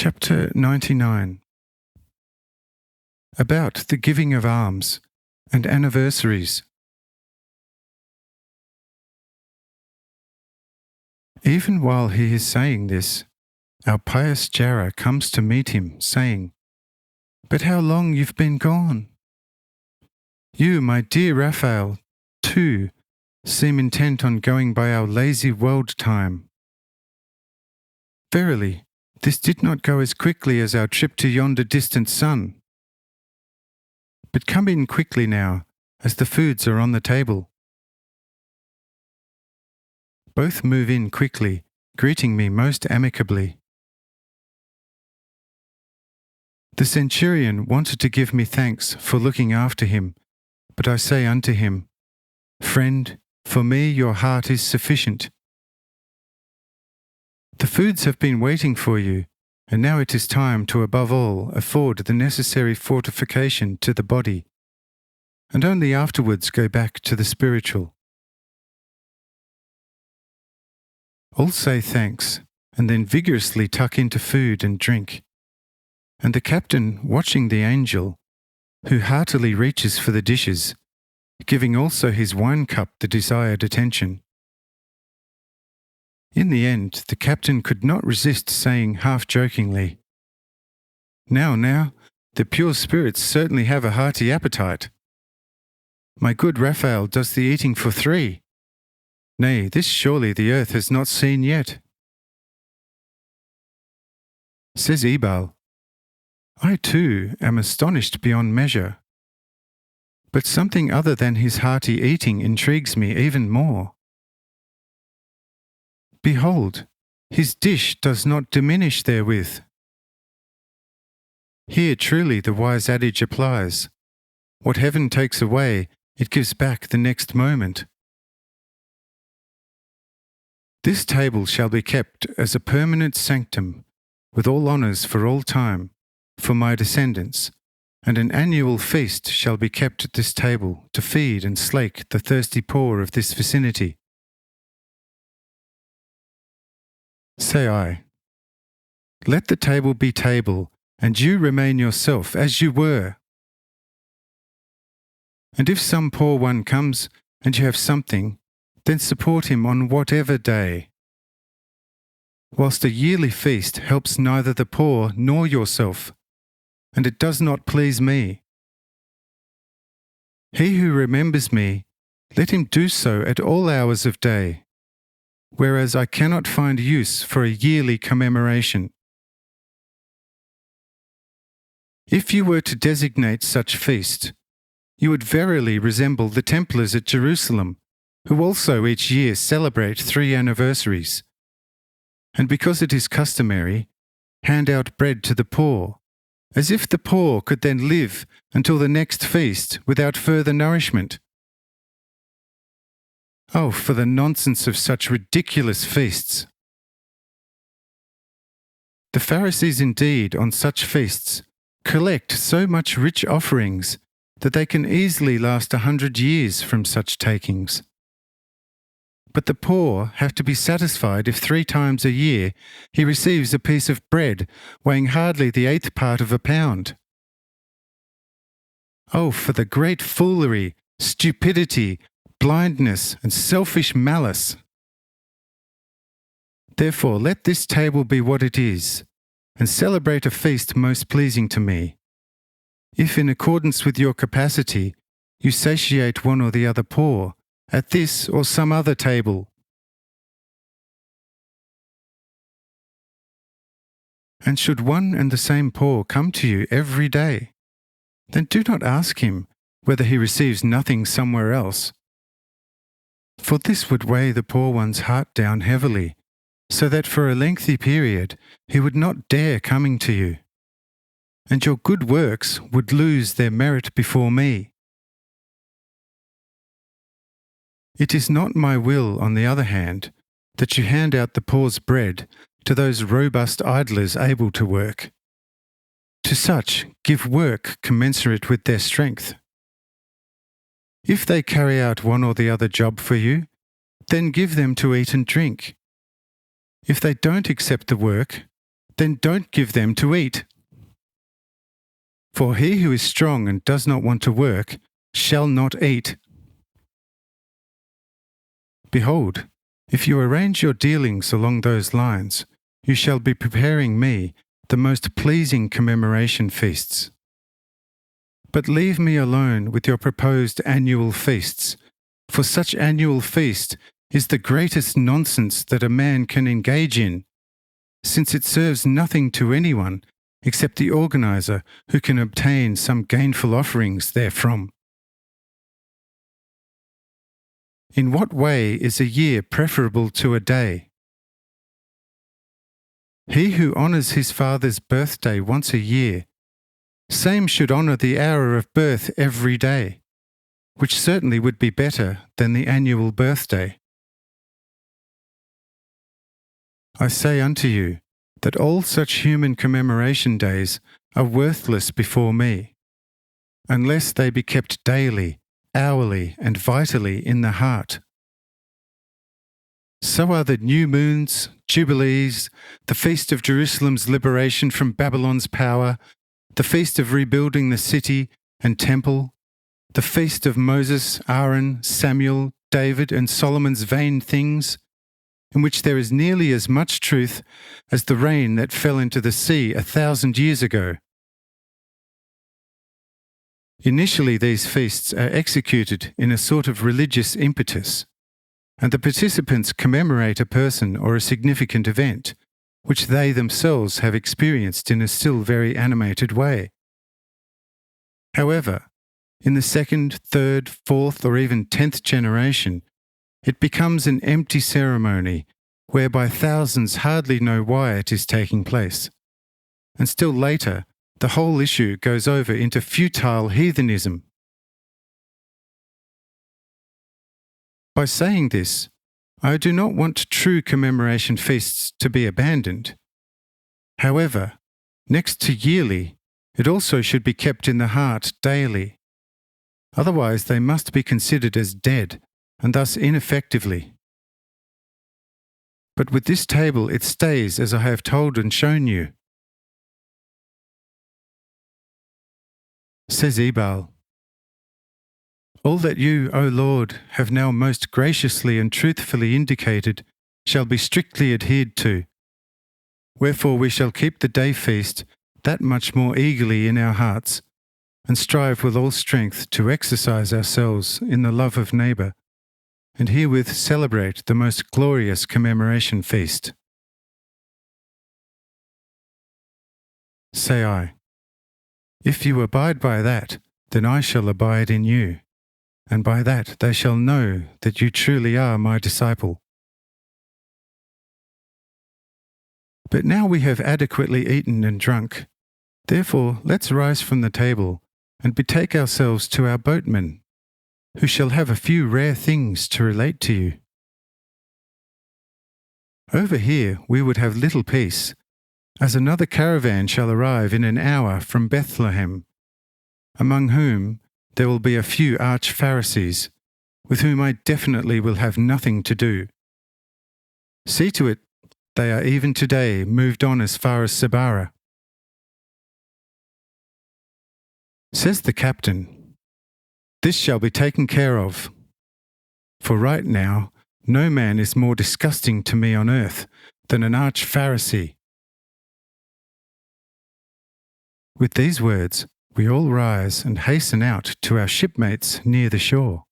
Chapter 99. About the giving of alms and anniversaries. Even while he is saying this, our pious Jara comes to meet him, saying, "But how long you've been gone? You, my dear Raphael, too, seem intent on going by our lazy world time. Verily, this did not go as quickly as our trip to yonder distant sun. But come in quickly now, as the foods are on the table." Both move in quickly, greeting me most amicably. The centurion wanted to give me thanks for looking after him, but I say unto him, "Friend, for me your heart is sufficient. The foods have been waiting for you, and now it is time to above all afford the necessary fortification to the body, and only afterwards go back to the spiritual." All say thanks, and then vigorously tuck into food and drink, and the captain, watching the angel, who heartily reaches for the dishes, giving also his wine cup the desired attention. In the end, the captain could not resist saying half-jokingly, Now, the pure spirits certainly have a hearty appetite. My good Raphael does the eating for 3. Nay, this surely the earth has not seen yet." Says Ebal, "I too am astonished beyond measure. But something other than his hearty eating intrigues me even more. Behold, his dish does not diminish therewith." Here truly the wise adage applies, "What heaven takes away, it gives back the next moment." This table shall be kept as a permanent sanctum, with all honours for all time, for my descendants, and an annual feast shall be kept at this table to feed and slake the thirsty poor of this vicinity. Say I, "Let the table be table, and you remain yourself as you were. And if some poor one comes and you have something, then support him on whatever day. Whilst a yearly feast helps neither the poor nor yourself, and it does not please me. He who remembers me, let him do so at all hours of day, whereas I cannot find use for a yearly commemoration. If you were to designate such feast, you would verily resemble the Templars at Jerusalem, who also each year celebrate 3 anniversaries, and because it is customary, hand out bread to the poor, as if the poor could then live until the next feast without further nourishment. Oh, for the nonsense of such ridiculous feasts! The Pharisees indeed, on such feasts, collect so much rich offerings that they can easily last 100 years from such takings. But the poor have to be satisfied if 3 times a year he receives a piece of bread weighing hardly the 1/8 part of a pound. Oh, for the great foolery, stupidity, blindness, and selfish malice! Therefore, let this table be what it is, and celebrate a feast most pleasing to me. If in accordance with your capacity you satiate one or the other poor, at this or some other table. And should one and the same poor come to you every day, then do not ask him whether he receives nothing somewhere else. For this would weigh the poor one's heart down heavily, so that for a lengthy period he would not dare coming to you, and your good works would lose their merit before me. It is not my will, on the other hand, that you hand out the poor's bread to those robust idlers able to work. To such give work commensurate with their strength. If they carry out one or the other job for you, then give them to eat and drink. If they don't accept the work, then don't give them to eat. For he who is strong and does not want to work shall not eat. Behold, if you arrange your dealings along those lines, you shall be preparing me the most pleasing commemoration feasts. But leave me alone with your proposed annual feasts, for such annual feast is the greatest nonsense that a man can engage in, since it serves nothing to anyone except the organizer who can obtain some gainful offerings therefrom. In what way is a year preferable to a day? He who honours his father's birthday once a year, same should honour the hour of birth every day, which certainly would be better than the annual birthday. I say unto you that all such human commemoration days are worthless before me, unless they be kept daily, hourly, and vitally in the heart. So are the new moons, jubilees, the feast of Jerusalem's liberation from Babylon's power, the feast of rebuilding the city and temple, the feast of Moses, Aaron, Samuel, David, and Solomon's vain things, in which there is nearly as much truth as the rain that fell into the sea 1,000 years ago. Initially, these feasts are executed in a sort of religious impetus, and the participants commemorate a person or a significant event, which they themselves have experienced in a still very animated way. However, in the second, third, fourth, or even 10th generation, it becomes an empty ceremony whereby thousands hardly know why it is taking place, and still later, the whole issue goes over into futile heathenism. By saying this, I do not want true commemoration feasts to be abandoned. However, next to yearly, it also should be kept in the heart daily. Otherwise, they must be considered as dead, and thus ineffectively. But with this table it stays as I have told and shown you. Says Ebal, all that you, O Lord, have now most graciously and truthfully indicated shall be strictly adhered to. Wherefore we shall keep the day feast that much more eagerly in our hearts, and strive with all strength to exercise ourselves in the love of neighbour, and herewith celebrate the most glorious commemoration feast. Say I, if you abide by that, then I shall abide in you, and by that they shall know that you truly are my disciple. But now we have adequately eaten and drunk, therefore let's rise from the table and betake ourselves to our boatmen, who shall have a few rare things to relate to you. Over here we would have little peace, as another caravan shall arrive in an hour from Bethlehem, among whom there will be a few arch-Pharisees, with whom I definitely will have nothing to do. See to it they are even today moved on as far as Sabara. Says the captain, this shall be taken care of, for right now no man is more disgusting to me on earth than an arch-Pharisee. With these words, we all rise and hasten out to our shipmates near the shore.